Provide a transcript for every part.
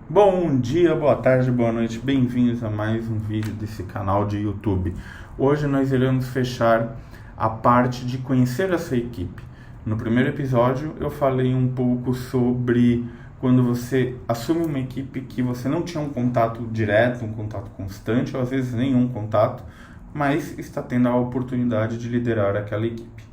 Bom dia, boa tarde, boa noite, bem-vindos a mais um vídeo desse canal de YouTube. Hoje nós iremos fechar a parte de conhecer a sua equipe. No primeiro episódio eu falei um pouco sobre quando você assume uma equipe que você não tinha um contato direto, um contato constante, ou às vezes nenhum contato, mas está tendo a oportunidade de liderar aquela equipe.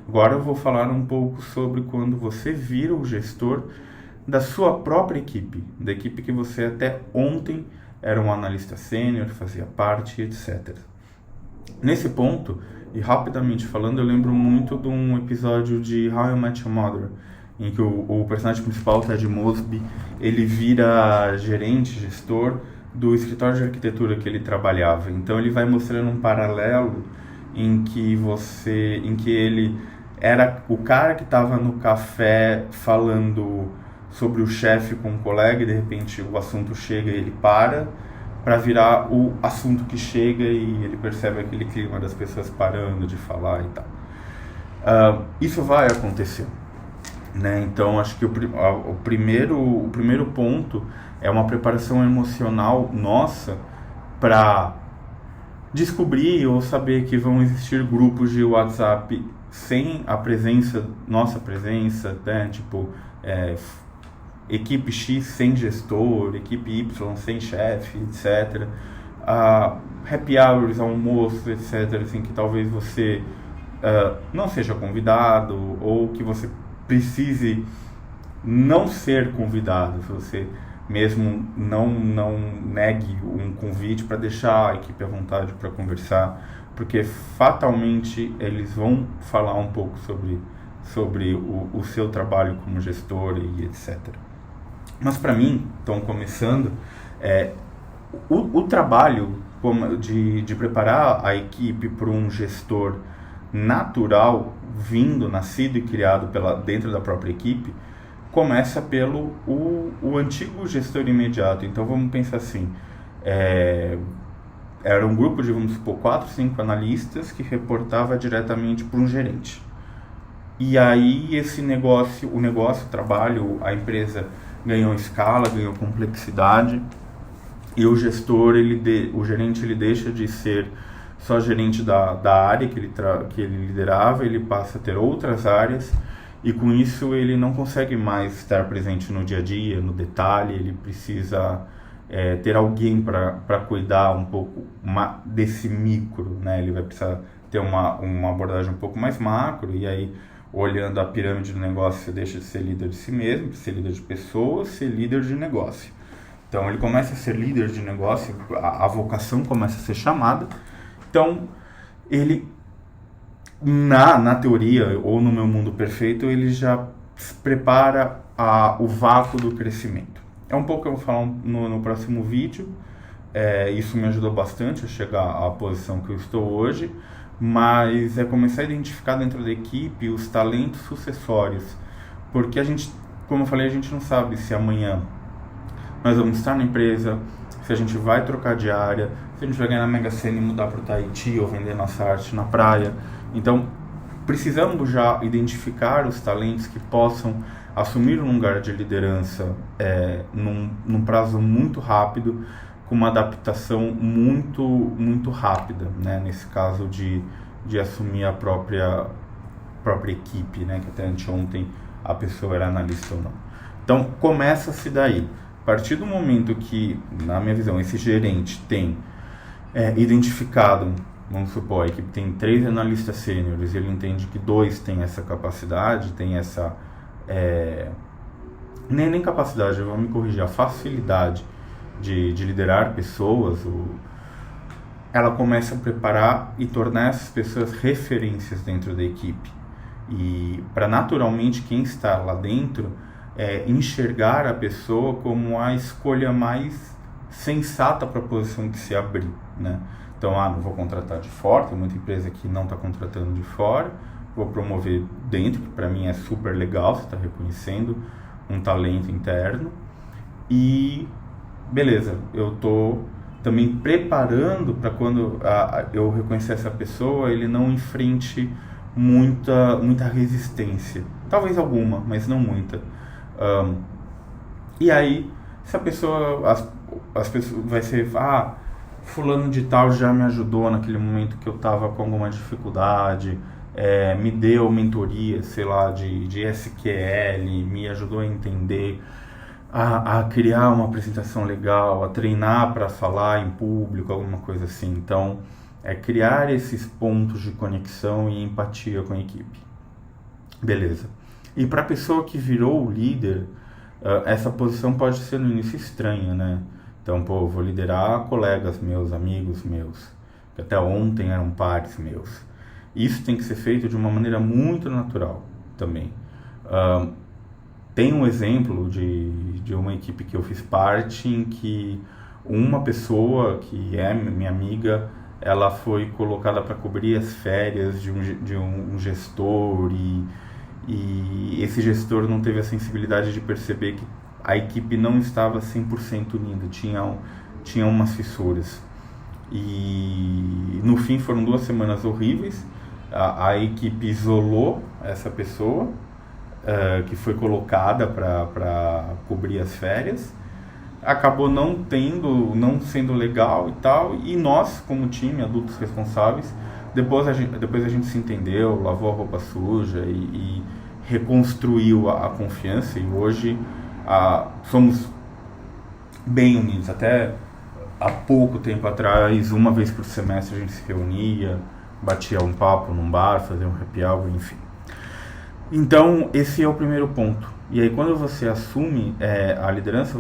Agora eu vou falar um pouco sobre quando você vira o gestor da sua própria equipe, da equipe que você até ontem era um analista sênior, fazia parte, etc. Nesse ponto, e rapidamente falando, eu lembro muito de um episódio de How I Met Your Mother, em que o personagem principal, Ted Mosby, ele vira gerente, gestor do escritório de arquitetura que ele trabalhava. Então ele vai mostrando um paralelo em que ele era o cara que estava no café falando sobre o chefe com um colega e de repente o assunto chega e ele para virar o assunto que chega e ele percebe aquele clima das pessoas parando de falar e tal. Isso vai acontecer, né? Então acho que o primeiro ponto é uma preparação emocional nossa para descobrir ou saber que vão existir grupos de WhatsApp sem a nossa presença, né? Tipo, equipe X sem gestor, equipe Y sem chefe, etc. Happy hours, almoços, etc. Assim, que talvez você não seja convidado ou que você precise não ser convidado, se você mesmo não negue um convite para deixar a equipe à vontade para conversar, porque fatalmente eles vão falar um pouco sobre o seu trabalho como gestor e etc. Mas para mim, estão começando, o trabalho de preparar a equipe para um gestor natural, nascido e criado dentro da própria equipe, começa pelo o antigo gestor imediato. Então vamos pensar assim, era um grupo de, vamos supor, 4, 5 analistas que reportava diretamente para um gerente. E aí o trabalho, a empresa ganhou escala, ganhou complexidade e o gerente ele deixa de ser só gerente da área que ele liderava, ele passa a ter outras áreas e com isso ele não consegue mais estar presente no dia a dia, no detalhe, ele precisa ter alguém para cuidar um pouco desse micro, né? Ele vai precisar ter uma abordagem um pouco mais macro e aí olhando a pirâmide do negócio, você deixa de ser líder de si mesmo, de ser líder de pessoas, ser líder de negócio. Então ele começa a ser líder de negócio, a vocação começa a ser chamada. Então ele, na teoria ou no meu mundo perfeito, ele já prepara o vácuo do crescimento. É um pouco que eu vou falar no próximo vídeo. Isso me ajudou bastante a chegar à posição que eu estou hoje. Mas é começar a identificar dentro da equipe os talentos sucessórios, porque a gente, como eu falei, a gente não sabe se amanhã nós vamos estar na empresa, se a gente vai trocar de área, se a gente vai ganhar na Mega Sena e mudar para o Tahiti ou vender nossa arte na praia. Então precisamos já identificar os talentos que possam assumir um lugar de liderança num prazo muito rápido, com uma adaptação muito rápida, né? Nesse caso de assumir a própria equipe, né? Que até anteontem a pessoa era analista ou não. Então começa-se daí. A partir do momento que, na minha visão, esse gerente tem identificado, vamos supor, a equipe tem 3 analistas sêniores, ele entende que 2 têm essa capacidade, tem essa nem capacidade, eu vou me corrigir, a facilidade de liderar pessoas, ela começa a preparar e tornar essas pessoas referências dentro da equipe. E para naturalmente quem está lá dentro enxergar a pessoa como a escolha mais sensata para a posição de se abrir, né? Então, não vou contratar de fora, tem muita empresa que não está contratando de fora, vou promover dentro, que para mim é super legal, você está reconhecendo um talento interno. E beleza, eu estou também preparando para quando eu reconhecer essa pessoa, ele não enfrente muita resistência. Talvez alguma, mas não muita. E aí Se a pessoa, as pessoas vai ser, fulano de tal já me ajudou naquele momento que eu estava com alguma dificuldade, me deu mentoria, sei lá, de SQL, me ajudou a entender, a criar uma apresentação legal, a treinar para falar em público, alguma coisa assim. Então, criar esses pontos de conexão e empatia com a equipe. Beleza. E para a pessoa que virou o líder, essa posição pode ser no início estranha, né? Então, pô, vou liderar colegas meus, amigos meus, que até ontem eram pares meus. Isso tem que ser feito de uma maneira muito natural também. Tem um exemplo de uma equipe que eu fiz parte em que uma pessoa que é minha amiga, ela foi colocada para cobrir as férias de um gestor e esse gestor não teve a sensibilidade de perceber que a equipe não estava 100% unida, tinha umas fissuras. E no fim foram 2 semanas horríveis, a equipe isolou essa pessoa, que foi colocada para cobrir as férias, acabou não sendo legal e tal, e nós como time, adultos responsáveis, depois a gente se entendeu, lavou a roupa suja e reconstruiu a confiança, e hoje somos bem unidos. Até há pouco tempo atrás, uma vez por semestre a gente se reunia, batia um papo num bar, fazia um happy hour, enfim. Então esse é o primeiro ponto. E aí quando você assume a liderança,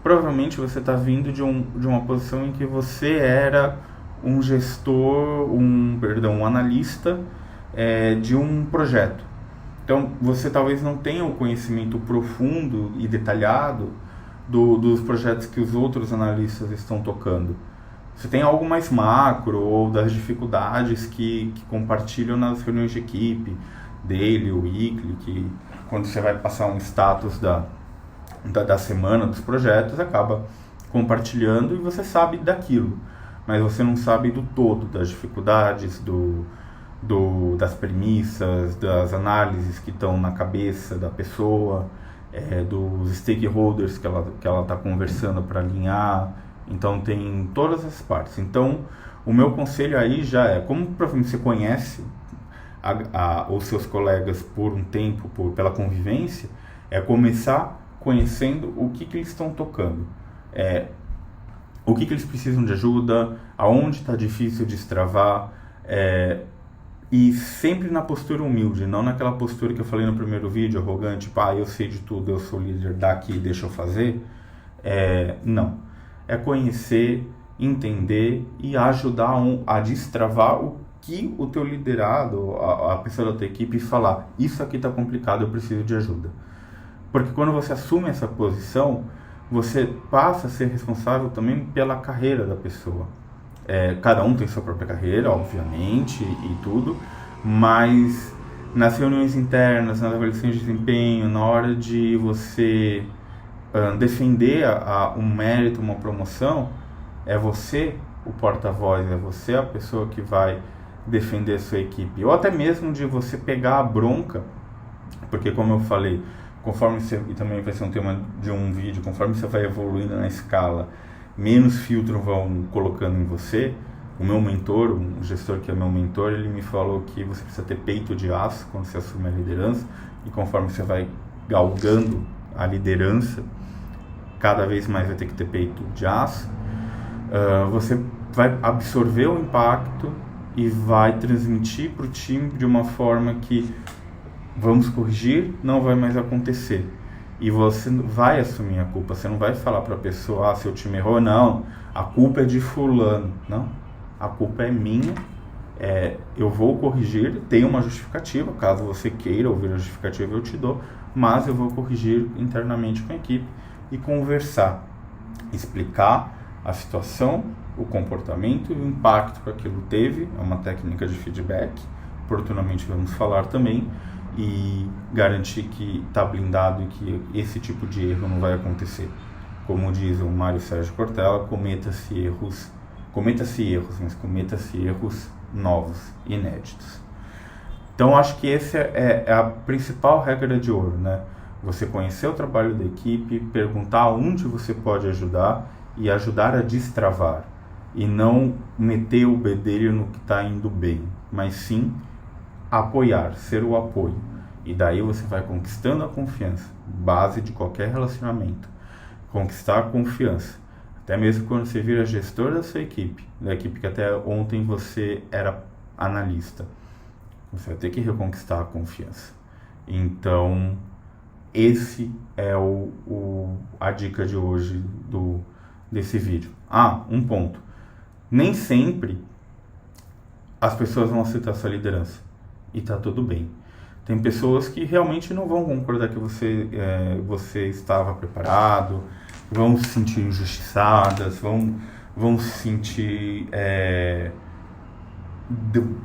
provavelmente você está vindo de uma posição em que você era um gestor, um analista de um projeto. Então, você talvez não tenha o conhecimento profundo e detalhado dos projetos que os outros analistas estão tocando. Você tem algo mais macro ou das dificuldades que compartilham nas reuniões de equipe, daily, weekly, que quando você vai passar um status da semana dos projetos, acaba compartilhando e você sabe daquilo. Mas você não sabe do todo, das dificuldades, das premissas, das análises que estão na cabeça da pessoa, dos stakeholders que ela está conversando para alinhar. Então tem todas essas partes. Então o meu conselho aí já como provavelmente você conhece os seus colegas por um tempo, pela convivência, começar conhecendo o que eles estão tocando. O que eles precisam de ajuda, aonde está difícil destravar, e sempre na postura humilde, não naquela postura que eu falei no primeiro vídeo, arrogante, eu sei de tudo, eu sou líder daqui, deixa eu fazer. Não. É conhecer, entender e ajudar a destravar o que o teu liderado, a pessoa da tua equipe, falar, isso aqui está complicado, eu preciso de ajuda. Porque quando você assume essa posição, você passa a ser responsável também pela carreira da pessoa. Cada um tem sua própria carreira, obviamente, e tudo, mas nas reuniões internas, nas avaliações de desempenho, na hora de você defender um mérito, uma promoção, é você o porta-voz, é você a pessoa que vai defender a sua equipe. Ou até mesmo de você pegar a bronca, porque como eu falei, conforme você, e também vai ser um tema de um vídeo, conforme você vai evoluindo na escala, menos filtro vão colocando em você. O meu mentor, um gestor que é meu mentor, ele me falou que você precisa ter peito de aço quando você assume a liderança, e conforme você vai galgando a liderança, cada vez mais vai ter que ter peito de aço. Você vai absorver o impacto e vai transmitir para o time de uma forma que vamos corrigir, não vai mais acontecer. E você vai assumir a culpa, você não vai falar para a pessoa, seu time errou, não, a culpa é de fulano. Não, a culpa é minha, eu vou corrigir, tem uma justificativa, caso você queira ouvir a justificativa eu te dou, mas eu vou corrigir internamente com a equipe e conversar, explicar a situação, o comportamento e o impacto que aquilo teve, é uma técnica de feedback, oportunamente vamos falar também, e garantir que está blindado e que esse tipo de erro não vai acontecer. Como diz o Mário Sérgio Cortella, cometa-se erros, mas cometa-se erros novos, inéditos. Então acho que essa é a principal regra de ouro, né? Você conhecer o trabalho da equipe, perguntar onde você pode ajudar e ajudar a destravar. E não meter o bedelho no que está indo bem, mas sim apoiar, ser o apoio. E daí você vai conquistando a confiança, base de qualquer relacionamento. Conquistar a confiança. Até mesmo quando você vira gestor da sua equipe, da equipe que até ontem você era analista. Você vai ter que reconquistar a confiança. Então, esse é a dica de hoje desse vídeo. Um ponto. Nem sempre as pessoas vão aceitar sua liderança. E tá tudo bem. Tem pessoas que realmente não vão concordar que você estava preparado, vão se sentir injustiçadas, vão se sentir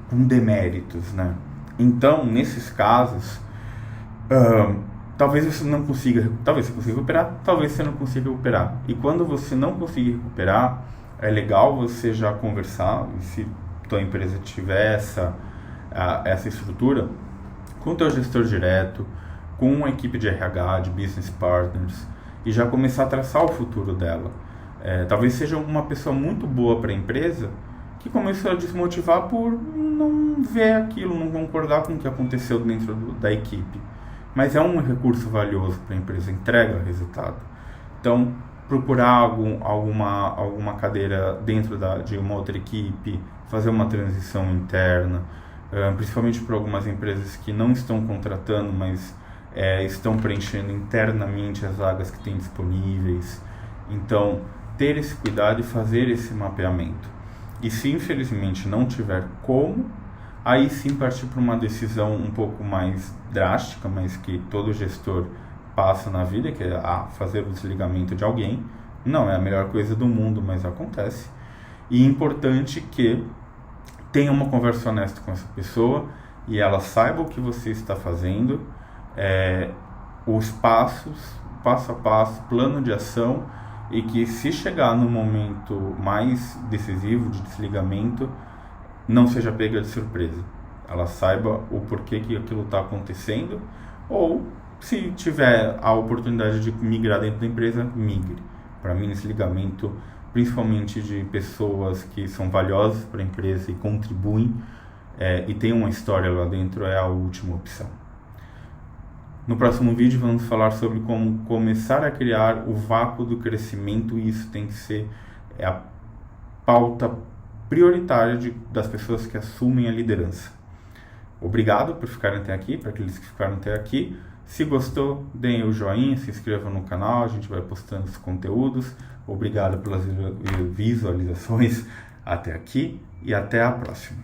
com deméritos, né? Então, nesses casos, talvez você não consiga, talvez você consiga recuperar, talvez você não consiga recuperar. E quando você não conseguir recuperar, é legal você já conversar, se tua empresa tiver essa estrutura, com o teu gestor direto, com uma equipe de RH, de business partners, e já começar a traçar o futuro dela. Talvez seja uma pessoa muito boa para a empresa, que começou a desmotivar por não ver aquilo, não concordar com o que aconteceu dentro da equipe. Mas é um recurso valioso para a empresa, entrega resultado. Então, procurar alguma cadeira dentro de uma outra equipe, fazer uma transição interna, principalmente para algumas empresas que não estão contratando, mas estão preenchendo internamente as vagas que têm disponíveis. Então, ter esse cuidado e fazer esse mapeamento. E se infelizmente não tiver como, aí sim partir para uma decisão um pouco mais drástica, mas que todo gestor passa na vida, que é fazer o desligamento de alguém. Não é a melhor coisa do mundo, mas acontece. E é importante que tenha uma conversa honesta com essa pessoa e ela saiba o que você está fazendo, os passos, passo a passo, plano de ação, e que se chegar no momento mais decisivo de desligamento, não seja pega de surpresa. Ela saiba o porquê que aquilo está acontecendo, ou se tiver a oportunidade de migrar dentro da empresa, migre. Para mim, desligamento, principalmente de pessoas que são valiosas para a empresa e contribuem e tem uma história lá dentro, é a última opção. No próximo vídeo vamos falar sobre como começar a criar o vácuo do crescimento, e isso tem que ser a pauta prioritária das pessoas que assumem a liderança. Obrigado por ficarem até aqui, para aqueles que ficaram até aqui. Se gostou, deem o joinha, se inscrevam no canal, a gente vai postando os conteúdos. Obrigado pelas visualizações até aqui e até a próxima.